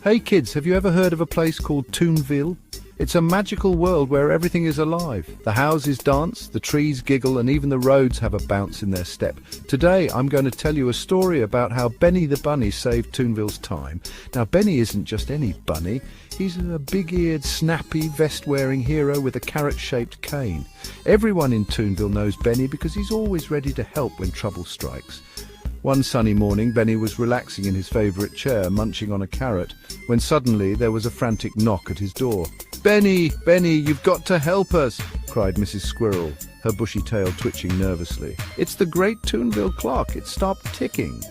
Hey kids, have you ever heard of a place called Toonville? It's a magical world where everything is alive. The houses dance, the trees giggle, and even the roads have a bounce in their step. Today I'm going to tell you a story about how Benny the bunny saved Toonville's time. Now Benny isn't just any bunny. He's a big-eared, snappy, vest-wearing hero with a carrot-shaped cane. Everyone in Toonville knows Benny because he's always ready to help when trouble strikes. One sunny morning, Benny was relaxing in his favourite chair, munching on a carrot, when suddenly there was a frantic knock at his door. "Benny, Benny, you've got to help us!" cried Mrs. Squirrel, her bushy tail twitching nervously. "It's the Great Toonville clock. It stopped ticking."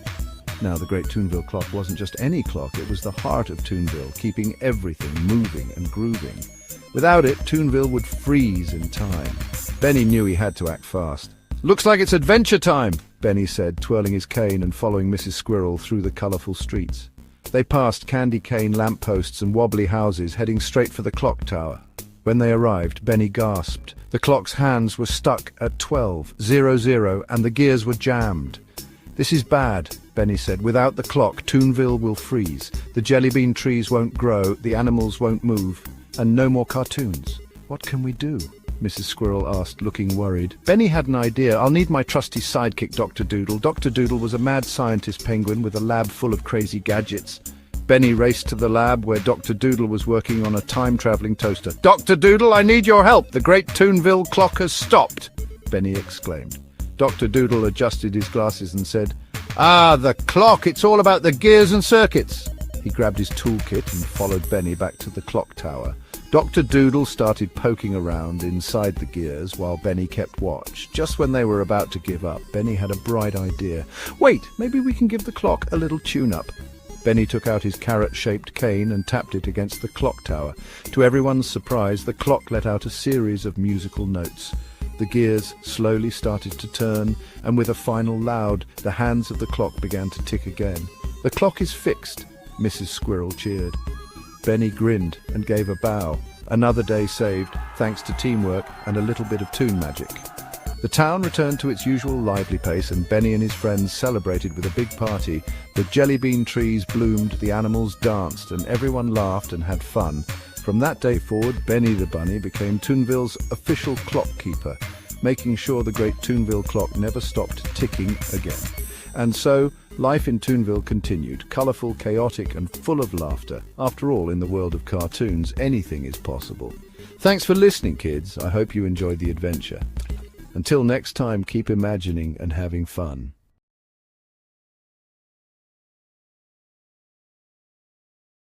Now, the Great Toonville clock wasn't just any clock. It was the heart of Toonville, keeping everything moving and grooving. Without it, Toonville would freeze in time. Benny knew he had to act fast. "Looks like it's adventure time," Benny said, twirling his cane and following Mrs. Squirrel through the colourful streets. They passed candy cane lampposts and wobbly houses, heading straight for the clock tower. When they arrived, Benny gasped. The clock's hands were stuck at 12:00, and the gears were jammed. "This is bad," Benny said. "Without the clock, Toonville will freeze. The jellybean trees won't grow, the animals won't move, and no more cartoons. What can we do?" Mrs. Squirrel asked, looking worried. Benny had an idea. "I'll need my trusty sidekick, Dr. Doodle." Dr. Doodle was a mad scientist penguin with a lab full of crazy gadgets. Benny raced to the lab where Dr. Doodle was working on a time-travelling toaster. "Dr. Doodle, I need your help! The Great Toonville clock has stopped!" Benny exclaimed. Dr. Doodle adjusted his glasses and said, "Ah, the clock! It's all about the gears and circuits!" He grabbed his toolkit and followed Benny back to the clock tower. Dr. Doodle started poking around inside the gears while Benny kept watch. Just when they were about to give up, Benny had a bright idea. "Wait, maybe we can give the clock a little tune-up." Benny took out his carrot-shaped cane and tapped it against the clock tower. To everyone's surprise, the clock let out a series of musical notes. The gears slowly started to turn, and with a final loud, the hands of the clock began to tick again. "The clock is fixed," Mrs. Squirrel cheered. Benny grinned and gave a bow. Another day saved, thanks to teamwork and a little bit of toon magic. The town returned to its usual lively pace, and Benny and his friends celebrated with a big party. The jellybean trees bloomed, the animals danced, and everyone laughed and had fun. From that day forward, Benny the bunny became Toonville's official clock keeper, making sure the Great Toonville clock never stopped ticking again. And so, life in Toonville continued, colourful, chaotic, and full of laughter. After all, in the world of cartoons, anything is possible. Thanks for listening, kids. I hope you enjoyed the adventure. Until next time, keep imagining and having fun.